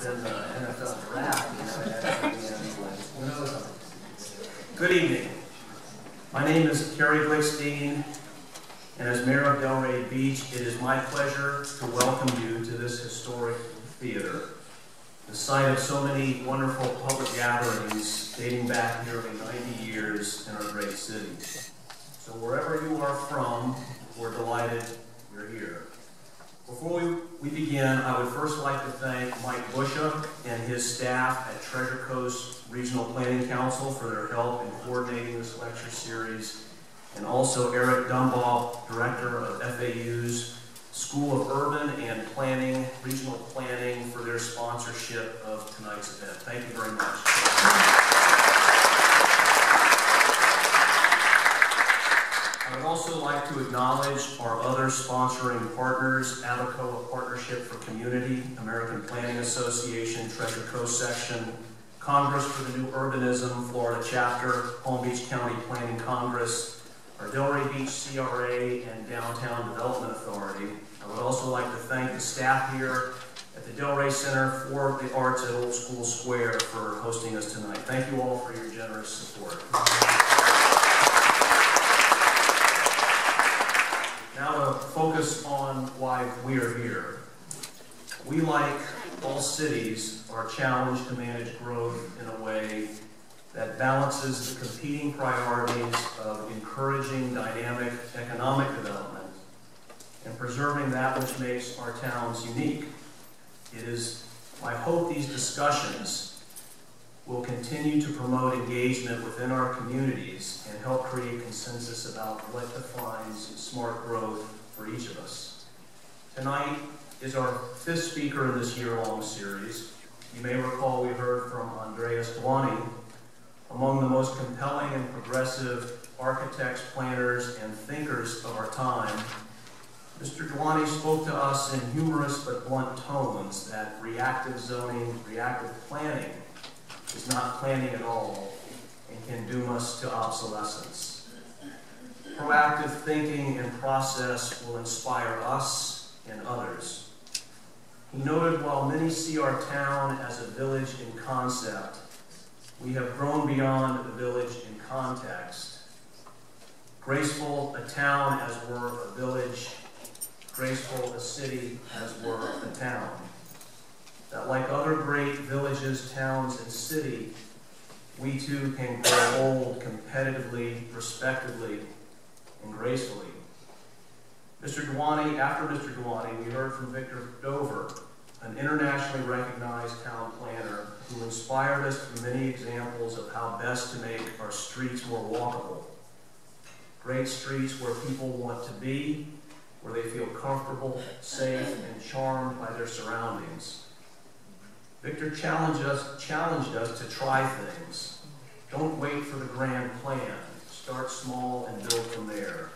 than the NFL draft. Who knows? Good evening. My name is Kerry Glickstein, and as Mayor of Delray Beach, it is my pleasure to welcome you to this historic theater, the site of so many wonderful public gatherings dating back nearly 90 years in our great city. So wherever you are from, we're delighted you're here. Before we begin, I would first like to thank Mike Busha and his staff at Treasure Coast Regional Planning Council for their help in coordinating this lecture series, and also Eric Dumbaugh, Director of FAU's School of Urban and Planning, Regional Planning, for their sponsorship of tonight's event. Thank you very much. I would also like to acknowledge our other sponsoring partners: Abacoa Partnership for Community, American Planning Association, Treasure Coast Section, Congress for the New Urbanism, Florida Chapter, Palm Beach County Planning Congress, our Delray Beach CRA, and Downtown Development Authority. I would also like to thank the staff here at the Delray Center for the Arts at Old School Square for hosting us tonight. Thank you all for your generous support. Now to focus on why we are here. We, like all cities, are challenged to manage growth in a way that balances the competing priorities of encouraging dynamic economic development and preserving that which makes our towns unique. It is my hope these discussions will continue to promote engagement within our communities and help create consensus about what defines smart growth for each of us. Tonight is our fifth speaker in this year-long series. You may recall we heard from Andreas Dwani, among the most compelling and progressive architects, planners, and thinkers of our time. Mr. Dwani spoke to us in humorous but blunt tones that reactive zoning, reactive planning is not planning at all and can doom us to obsolescence. Proactive thinking and process will inspire us and others. He noted while many see our town as a village in concept, we have grown beyond the village in context. Graceful a town as were a village, graceful a city as were a town. That like other great villages, towns, and city, we too can grow old competitively, respectively, and gracefully. After Mr. Dwani, we heard from Victor Dover, an internationally recognized town planner who inspired us through many examples of how best to make our streets more walkable. Great streets where people want to be, where they feel comfortable, safe, and charmed by their surroundings. Victor challenged us to try things. Don't wait for the grand plan. Start small and build from there.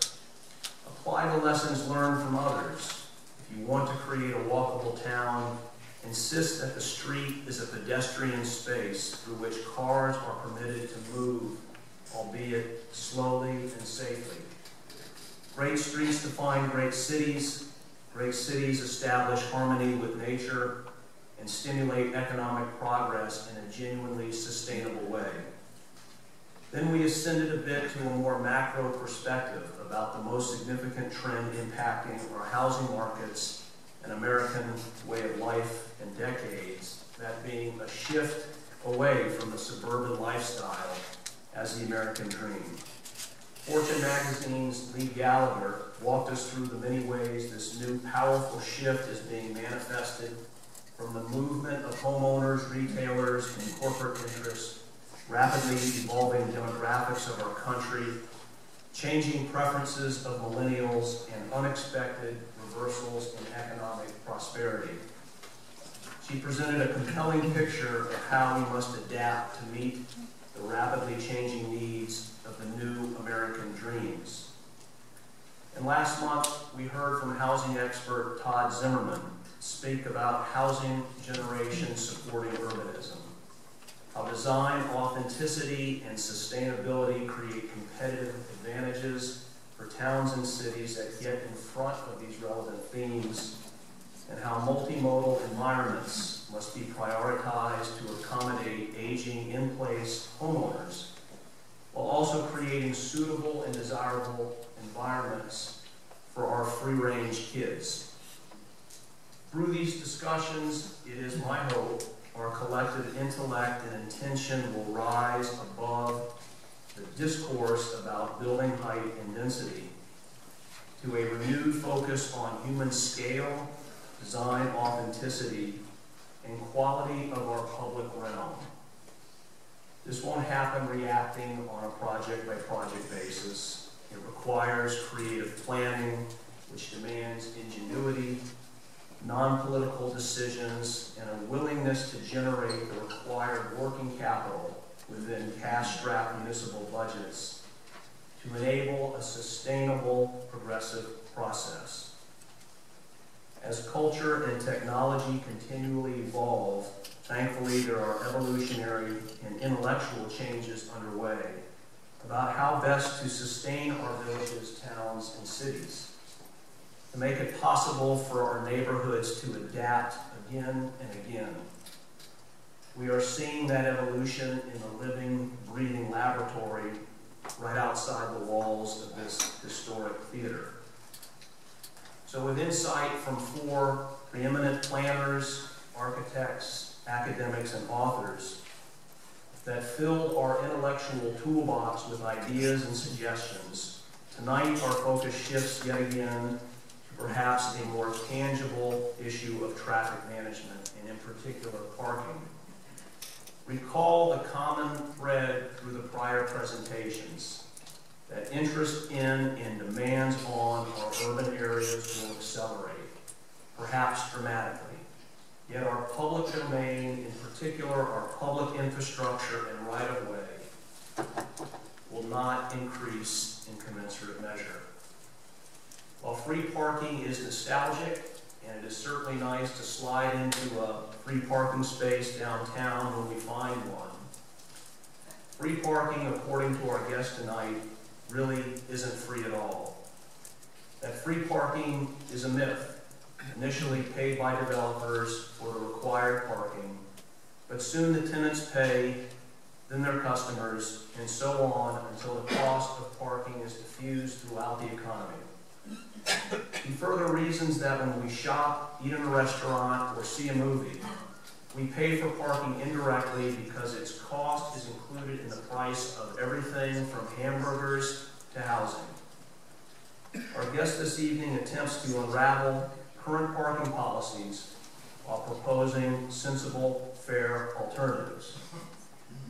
Apply the lessons learned from others. If you want to create a walkable town, insist that the street is a pedestrian space through which cars are permitted to move, albeit slowly and safely. Great streets define great cities. Great cities establish harmony with nature and stimulate economic progress in a genuinely sustainable way. Then we ascended a bit to a more macro perspective about the most significant trend impacting our housing markets and American way of life in decades, that being a shift away from the suburban lifestyle as the American dream. Fortune magazine's Lee Gallagher walked us through the many ways this new powerful shift is being manifested, from the movement of homeowners, retailers, and corporate interests, rapidly evolving demographics of our country, changing preferences of millennials, and unexpected reversals in economic prosperity. She presented a compelling picture of how we must adapt to meet the rapidly changing needs of the new American dreams. And last month, we heard from housing expert Todd Zimmerman speak about housing generation supporting urbanism, how design, authenticity, and sustainability create competitive advantages for towns and cities that get in front of these relevant themes, and how multimodal environments must be prioritized to accommodate aging in-place homeowners, while also creating suitable and desirable environments for our free-range kids. Through these discussions, it is my hope our collective intellect and intention will rise above the discourse about building height and density to a renewed focus on human scale, design authenticity, and quality of our public realm. This won't happen reacting on a project-by-project basis. It requires creative planning, which demands ingenuity, non-political decisions, and a willingness to generate the required working capital within cash-strapped municipal budgets to enable a sustainable, progressive process. As culture and technology continually evolve, thankfully there are evolutionary and intellectual changes underway about how best to sustain our villages, towns, and cities, to make it possible for our neighborhoods to adapt again and again. We are seeing that evolution in the living, breathing laboratory right outside the walls of this historic theater. So with insight from 4 preeminent planners, architects, academics, and authors that filled our intellectual toolbox with ideas and suggestions, tonight our focus shifts yet again to perhaps a more tangible issue of traffic management, and in particular parking. Recall the common thread through the prior presentations, that interest in and demands on our urban areas will accelerate, perhaps dramatically. Yet our public domain, in particular our public infrastructure and right-of-way, will not increase in commensurate measure. While free parking is nostalgic, and it is certainly nice to slide into a free parking space downtown when we find one, free parking, according to our guest tonight, really isn't free at all. That free parking is a myth, initially paid by developers for the required parking, but soon the tenants pay, then their customers, and so on until the cost of parking is diffused throughout the economy. He further reasons that when we shop, eat in a restaurant, or see a movie, we pay for parking indirectly because its cost is included in the price of everything from hamburgers to housing. Our guest this evening attempts to unravel current parking policies while proposing sensible, fair alternatives.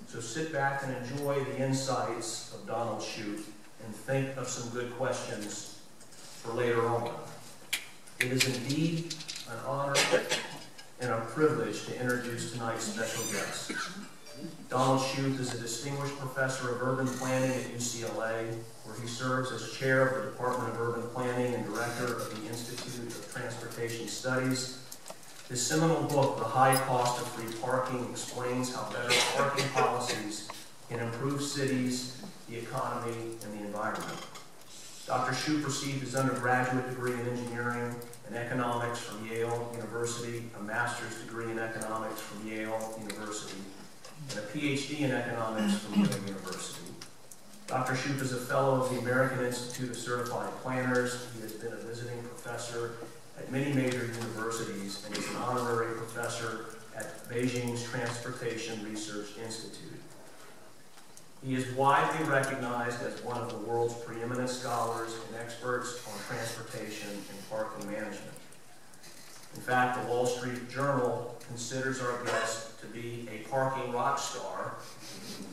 So sit back and enjoy the insights of Donald Shoup and think of some good questions for later on. It is indeed an honor and a privilege to introduce tonight's special guest. Donald Shoup is a distinguished professor of urban planning at UCLA, where he serves as chair of the Department of Urban Planning and director of the Institute of Transportation Studies. His seminal book, The High Cost of Free Parking, explains how better parking policies can improve cities, the economy, and the environment. Dr. Shoup received his undergraduate degree in engineering and economics from Yale University, a master's degree in economics from Yale University, and a PhD in economics from Yale University. Dr. Shoup is a fellow of the American Institute of Certified Planners. He has been a visiting professor at many major universities and is an honorary professor at Beijing's Transportation Research Institute. He is widely recognized as one of the world's preeminent scholars and experts on transportation and parking management. In fact, the Wall Street Journal considers our guest to be a parking rock star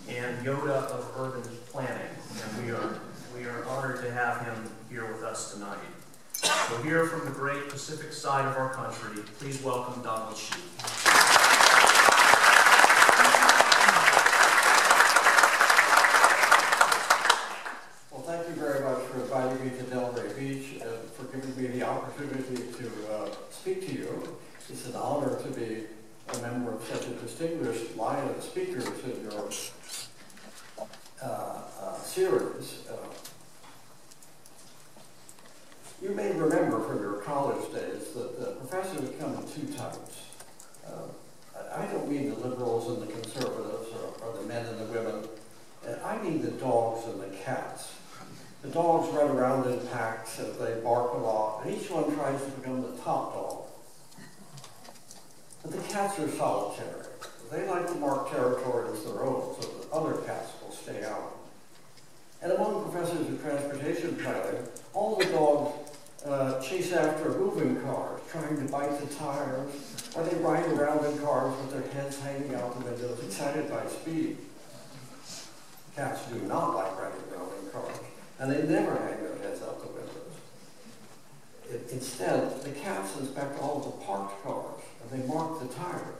and Yoda of urban planning, and we are honored to have him here with us tonight. So here from the great Pacific side of our country, please welcome Donald Shoup. Thank you very much for inviting me to Delray Beach and for giving me the opportunity to speak to you. It's an honor to be a member of such a distinguished line of speakers in your series. You may remember from your college days that professors come in two types. I don't mean the liberals and the conservatives or the men and the women. I mean the dogs and the cats. The dogs run around in packs and they bark a lot, and each one tries to become the top dog. But the cats are solitary. They like to mark territory as their own so that other cats will stay out. And among professors of transportation planning, all the dogs chase after moving cars, trying to bite the tires, or they ride around in cars with their heads hanging out the windows, excited by speed. Cats do not like riding around in cars, and they never hang their heads out the windows. Instead, the cats inspect all of the parked cars, and they mark the tires.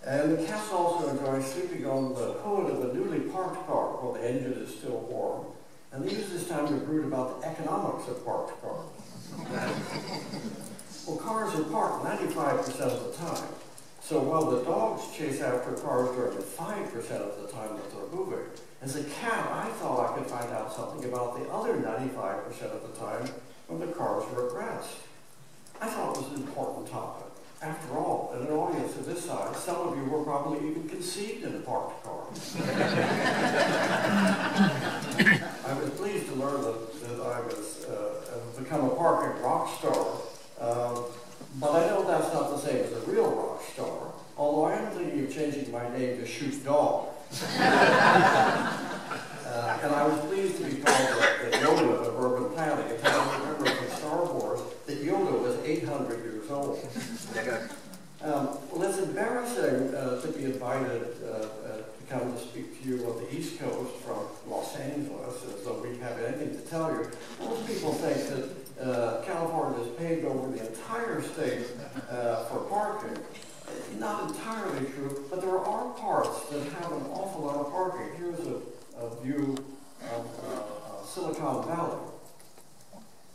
And the cats also enjoy sleeping on the hood of a newly parked car while the engine is still warm. And they use this time to brood about the economics of parked cars. Well, cars are parked 95% of the time. So while the dogs chase after cars during the 5% of the time that they're moving, as a cat, I thought I could find out something about the other 95% of the time when the cars were at rest. I thought it was an important topic. After all, in an audience of this size, some of you were probably even conceived in a parked car. I was pleased to learn that I was become a parking rock star, but I know that's not the same as a real rock star, although I am thinking of changing my name to Shoup Dog. And I was pleased to be called the Yoda of urban planning, and I remember from Star Wars that Yoda was 800 years old. Well, it's embarrassing to be invited to come to speak to you on the East Coast from Los Angeles, as though we have anything to tell you. Most people think that California is paved over the entire state for parking. Not entirely true, but there are parts that have an awful lot of parking. Here's a view of Silicon Valley.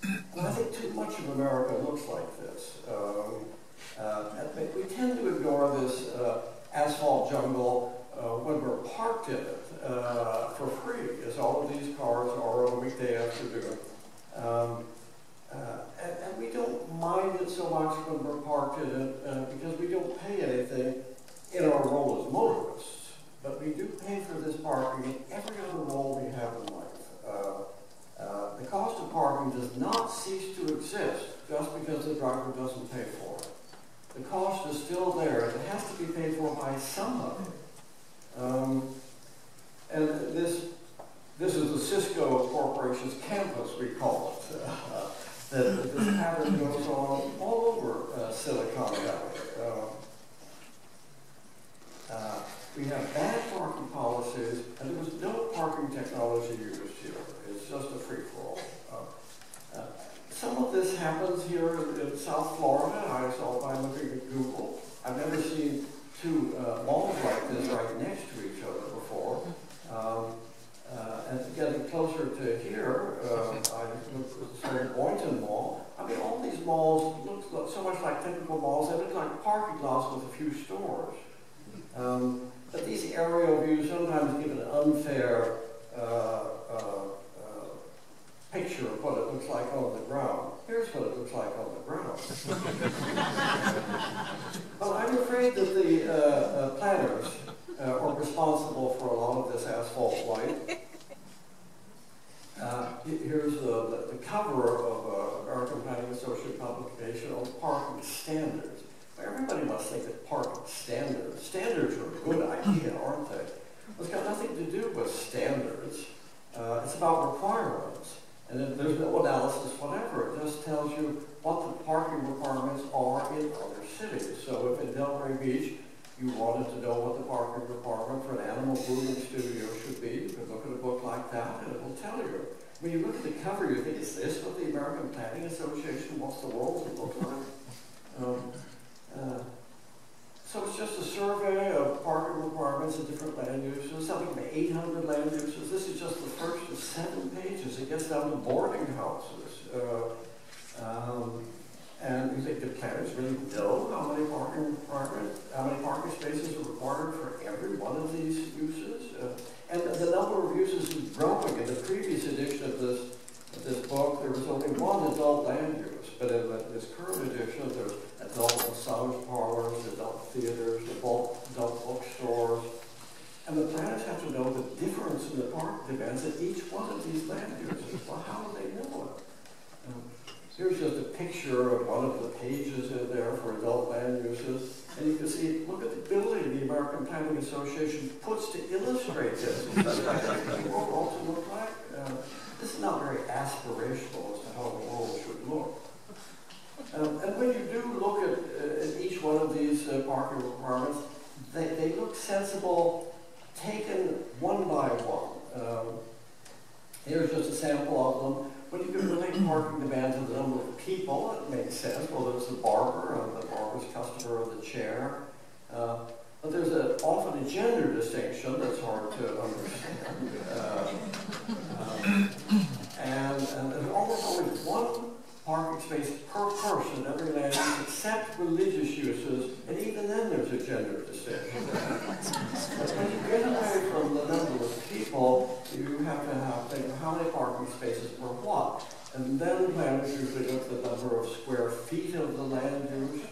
And I think too much of America looks like this. We tend to ignore this asphalt jungle when we're parked in it for free, as all of these cars are on a weekday afternoon. And we don't mind it so much when we're parked in it because we don't pay anything in our role as motorists. But we do pay for this parking in every other role we have in life. The cost of parking does not cease to exist just because the driver doesn't pay for it. The cost is still there. It has to be paid for by somebody. And this is the Cisco Corporation's campus, we call it. This pattern goes on all over Silicon Valley. We have bad parking policies, and there was no parking technology used here. It's just a free-for-all. Some of this happens here in South Florida. I saw by looking at Google. I've never seen two malls like this right next to each other before. And getting closer to here, I looked at the Boynton Mall. I mean, all these malls look so much like typical malls. They look like parking lots with a few stores. But these aerial views sometimes give an unfair picture of what it looks like on the ground. Here's what it looks like on the ground. But I'm afraid that the planners are responsible for a lot of this asphalt blight. Here's the cover of American Planning Association publication on parking standards. Everybody must think that parking standards are a good idea, aren't they? It's got nothing to do with standards. It's about requirements. And there's no analysis whatever. It just tells you what the parking requirements are in other cities. So if in Delray Beach you wanted to know what the parking requirement for an animal grooming studio should be, you could look at a book like that and it will tell you. When you look at the cover, you think, is this what the American Planning Association wants the world to look like? So it's just a survey of parking requirements in different land uses, something like 800 land uses. This is just the first of 7 pages. It gets down to boarding houses. And you think the planners really know how many parking spaces are required for every one of these uses? And the number of uses is growing. In the previous edition of this book, there theaters, adult bookstores. And the planners have to know the difference in the park demands at each one of these land uses. Well, how do they know it? Here's just a picture of one of the pages in there for adult land uses. And you can see, look at the building the American Planning Association puts to illustrate this. What the world ought to look like. This is not very aspirational as to how the world should look. And when you do look at each one of these parking requirements, they look sensible, taken one by one. Here's just a sample of them. When you can relate parking demand to the number of people, it makes sense. Well, there's the barber, and the barber's customer of the chair. But there's often a gender distinction that's hard to understand. And there's almost always one parking space per person in every land use except religious uses, and even then there's a gender distinction. But when you get away from the number of people, you have to think of how many parking spaces per what. And then planners usually look at the number of square feet of the land use.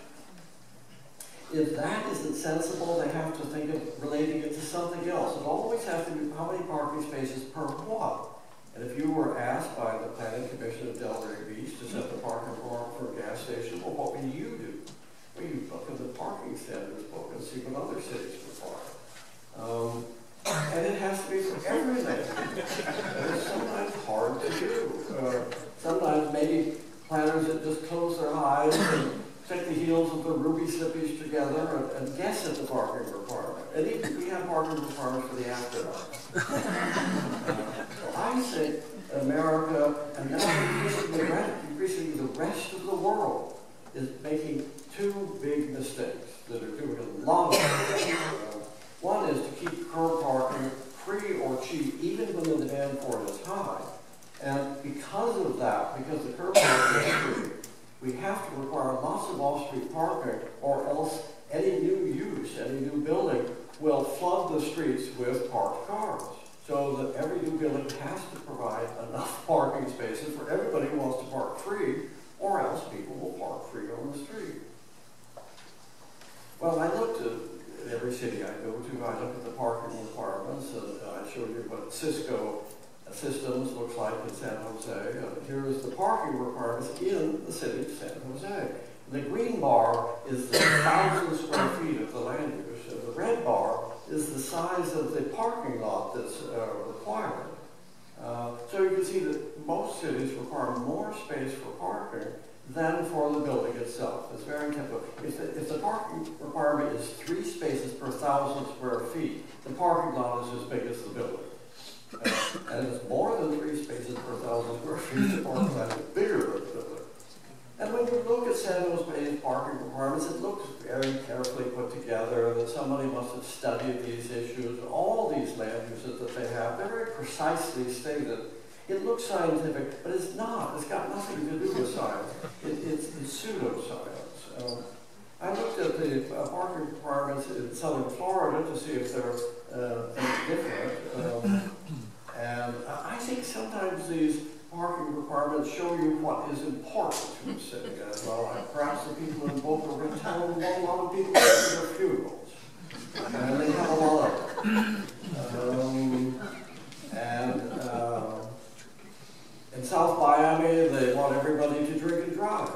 If that isn't sensible, they have to think of relating it to something else. It always has to be how many parking spaces per what. And if you were asked by the Planning Commission of Delray Beach to set the parking requirement for a gas station, well, what would you do? Well, you look at the parking standards book and see what other cities require. And it has to be for everything. And it's sometimes hard to do. Sometimes maybe planners that just close their eyes and stick the heels of the ruby slippies together and guess at the parking requirement. And even we have parking requirements for the afterlife. I think America, and now increasingly the rest of the world, is making two big mistakes that are doing a lot of things. One is to keep curb parking free or cheap, even when the demand for it is high. And because of that, because the curb parking is free, we have to require lots of off-street parking, or else any new use, any new building will flood the streets with parked cars. So that every new building has to provide enough parking spaces for everybody who wants to park free, or else people will park free on the street. Well, I looked at every city I go to, I looked at the parking requirements, and I showed you what Cisco Systems looks like in San Jose. Here is the parking requirements in the city of San Jose. The green bar is the 1,000 square feet of the land use, and the red bar is the size of the parking lot that's required. So you can see that most cities require more space for parking than for the building itself. It's very typical. If the parking requirement is 3 spaces per 1,000 square feet, the parking lot is as big as the building. And if it's more than 3 spaces per 1,000 square feet, the parking lot is bigger than the building. And when you look at San Jose's parking requirements, it looks very carefully put together, that somebody must have studied these issues. All these land uses that they have, they're very precisely stated. It looks scientific, but it's not. It's got nothing to do with science. It's pseudoscience. I looked at the parking requirements in southern Florida to see if they're any different. And I think sometimes these parking requirements show you what is important to a city as well. Perhaps the people in Boca Raton want a lot of people to their funerals. And they have a lot of them. In South Miami, they want everybody to drink and drive.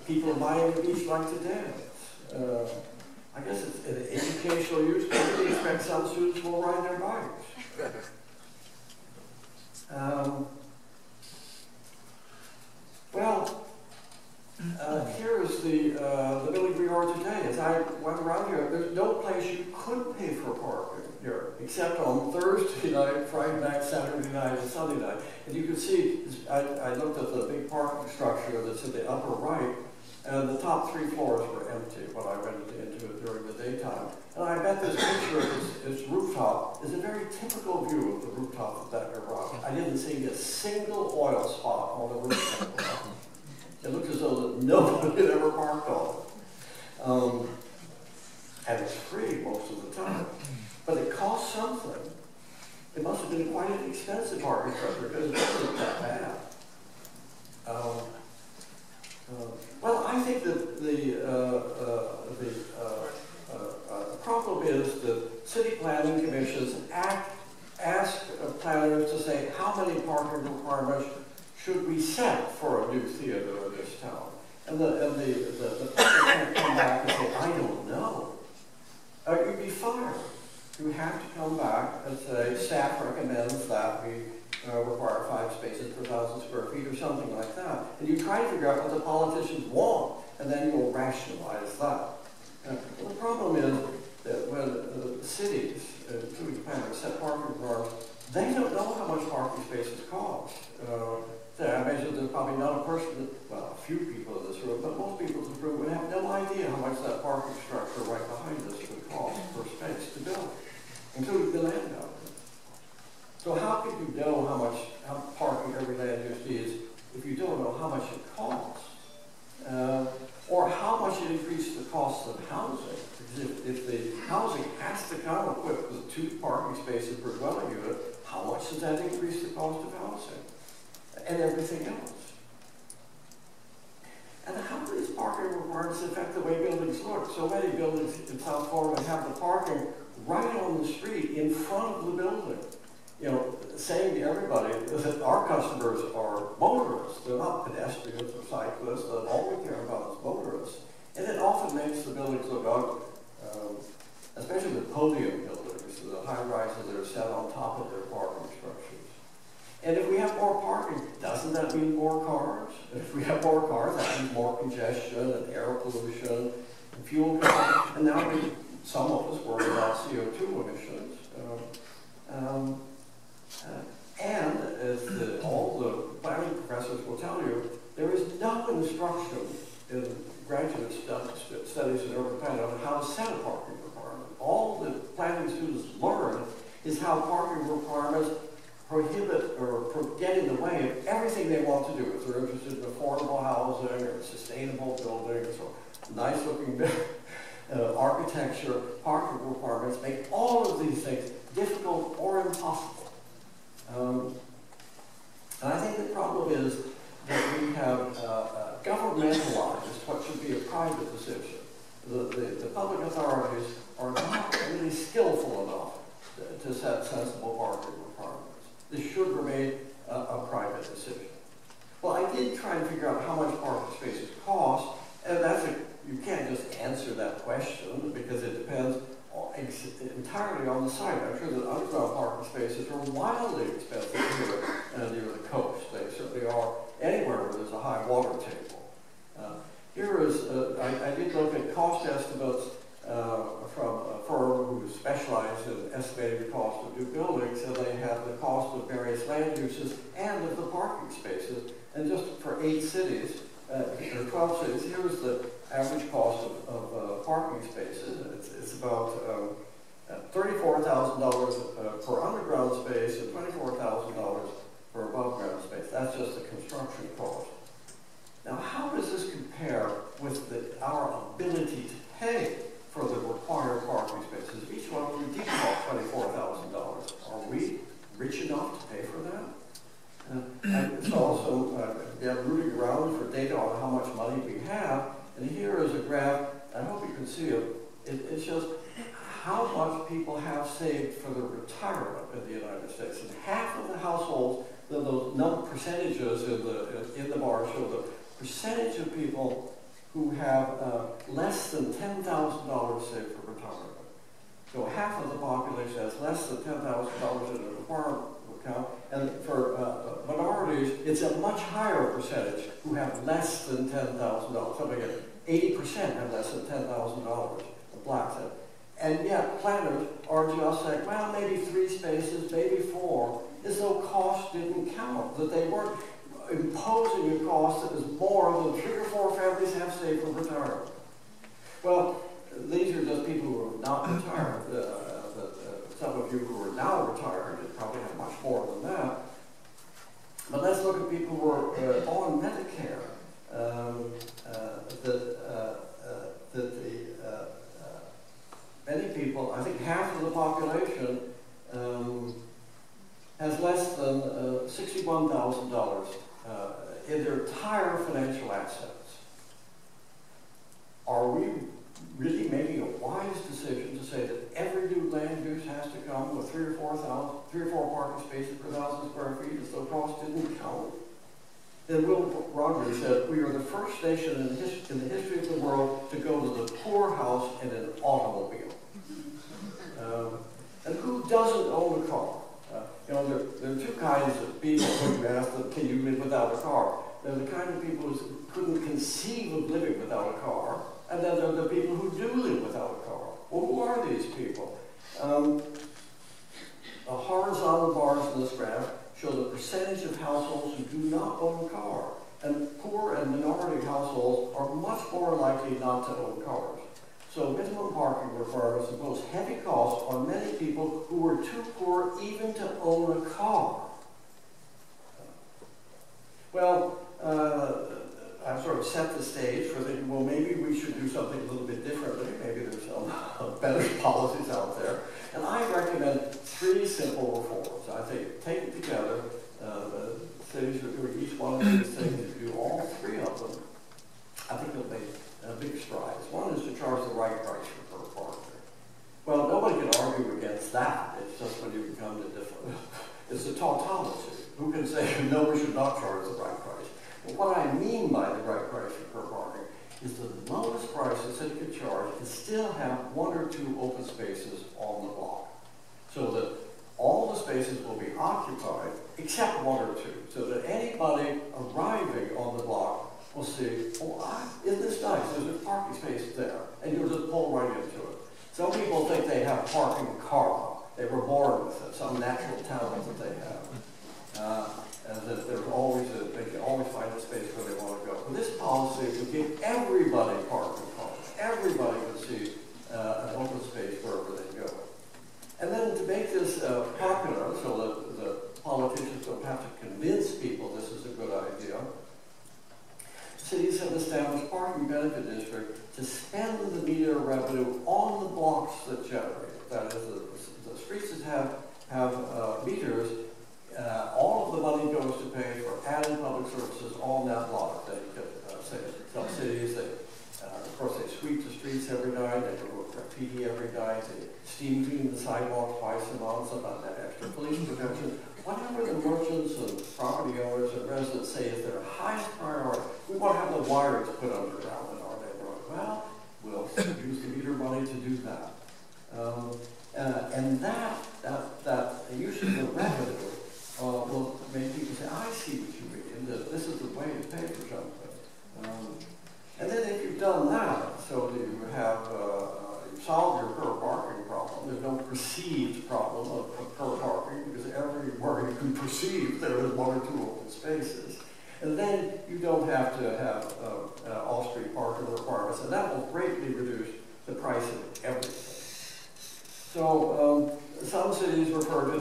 People in Miami Beach like to dance. I guess it's an educational use, but we expect some students will ride their bikes. Here is the building we are today. As I went around here, there's no place you could pay for parking here, except on Thursday night, Friday night, Saturday night, and Sunday night. And you can see, I looked at the big parking structure that's in the upper right, and the top 3 floors were empty when I went into it during the daytime. And I bet this picture of its rooftop is a very typical view of the rooftop of that garage. I didn't see a single oil spot on the rooftop. It looked as though that nobody had ever parked on it. And it's free most of the time. But it cost something. It must have been quite an expensive parking structure because it wasn't that bad. Well, I think that the problem is that city planning commissions ask planners to say how many parking requirements should we set for a new theater in this town. And the planner can't come back and say, I don't know. You'd be fired. You have to come back and say, staff recommends that we require 5 spaces per 1,000 square feet or something like that. And you try to figure out what the politicians want, and then you'll rationalize that. The problem is that when cities, including planners, set parking requirements, they don't know how much parking spaces cost. I imagine there's probably not a person, well, a few people in this room, but most people in this room would have no idea how much that parking structure right behind us would cost per space to build, including the landowner. So how could you know how parking every land use needs if you don't know how much it costs? Or how much it increases the cost of housing? Because if the housing has to come equipped with 2 parking spaces per dwelling unit, how much does that increase the cost of housing? And everything else. And how do these parking requirements affect the way buildings look? So many buildings in South Florida have the parking right on the street in front of the building. You know, saying to everybody that our customers are motorists. They're not pedestrians or cyclists. All we care about is motorists. And it often makes the buildings look ugly, especially the podium buildings, the high-rises that are set on top of their parking structures. And if we have more parking, doesn't that mean more cars? And if we have more cars, that means more congestion and air pollution and fuel consumption. And now some of us worry about CO2 emissions. And as all the planning professors will tell you, there is no instruction in graduate studies in urban planning on how to set a parking requirement. All the planning students learn is how parking requirements prohibit or get in the way of everything they want to do. If they're interested in affordable housing or sustainable buildings or nice looking architecture, parking requirements make all of these things difficult or impossible. And I think the problem is that we have governmentalized what should be a private decision. The public authorities are not really skillful enough to set sensible parking requirements. This should remain a private decision. Well, I did try and figure out how much parking spaces cost, and you can't just answer that question because it depends entirely on the site. I'm sure that underground parking spaces are wildly expensive here near the coast. They certainly are anywhere where there's a high water table. Here is, I did look at cost estimates from a firm who specializes in estimating the cost of new buildings, and they have the cost of various land uses and of the parking spaces. And just for 8 cities, or 12 cities, here's the average cost of parking spaces. It's about $34,000 per underground space and $24,000 for above ground space. That's just the construction cost. Now, how does this compare with our ability to pay for the required parking spaces? If each one of them did cost $24,000, are we rich enough to pay for that? And it's also, rooting around for data on how much money we have. And here is a graph, I hope you can see it. It shows how much people have saved for their retirement in the United States. And half of the households, those percentages in the bar show the percentage of people who have less than $10,000 saved for retirement. So half of the population has less than $10,000 in a retirement account, and for minorities, it's a much higher percentage who have less than $10,000. Something like 80% have less than $10,000 of blacks. And yet planners are just saying, well, maybe 3 spaces, maybe 4, as though cost didn't count, that they weren't imposing a cost that was more than 3 or 4 families have saved for retirement. Well, these are just people who are not retired. Some of you who are now retired probably have much more than that. But let's look at people who are on Medicare. Many people, I think half of the population, has less than $61,000 in their entire financial assets. Hungary said, "We are the first nation in the history of the world to go to the poorhouse in an automobile." And who doesn't own a car? You know, there are two kinds of people when you ask them, can you live without a car? There are the kind of people who couldn't conceive of living without a car, and then there are the people who do live without a car. Well, who are these people? The horizontal bars in this graph show the percentage of households who do not own a car. And poor and minority households are much more likely not to own cars. So minimum parking requirements impose heavy costs on many people who are too poor even to own a car. Well, I've sort of set the stage for thinking, well, maybe we should do something a little bit differently. Maybe there's some better policies out there. And I recommend 3 simple reforms. I think taken together, the cities are doing each one of these things. If you do all 3 of them, I think they'll make big strides. One is to charge the right price for per parking. Well, nobody can argue against that. It's just when you become the different. It's a tautology. Who can say, no, we should not charge the right price? But what I mean by the right price for per parking is the lowest price the city could charge and still have 1 or 2 open spaces on the block. So that all the spaces will be occupied except 1 or 2. So that anybody arriving on the block will see, oh, isn't this nice? There's a parking space there. And you'll just pull right into it. Some people think they have parking karma. They were born with it, some natural talent that they have. And that there's always they can always find a space where they want to go. But this policy would give everybody parking cars. Everybody would see an open space wherever they go. And then to make this popular, so that the politicians don't have to convince people this is a good idea, cities have established parking benefit districts to spend the meter revenue on the blocks that generate. That is, the streets that have meters, all of the money goes to pay for added public services on that block. They say some cities, of course, they sweep the streets every night, they do graffiti every night, they steam clean the sidewalks twice a month, sometimes that extra police protection. Whatever the merchants and property owners and residents say is their highest priority, we want to have the wires put underground in our neighborhood. Well, we'll use the meter money to do that. And that use of the revenue will make people say, I see what you mean, that this is the way to pay for something. And then if you've done that, so that you have you solve your per parking problem, there's no perceived problem of per parking, because everywhere you can perceive there is 1 or 2 open spaces. And then you don't have to have all-street parking requirements, and that will greatly reduce the price of everything. So some cities refer to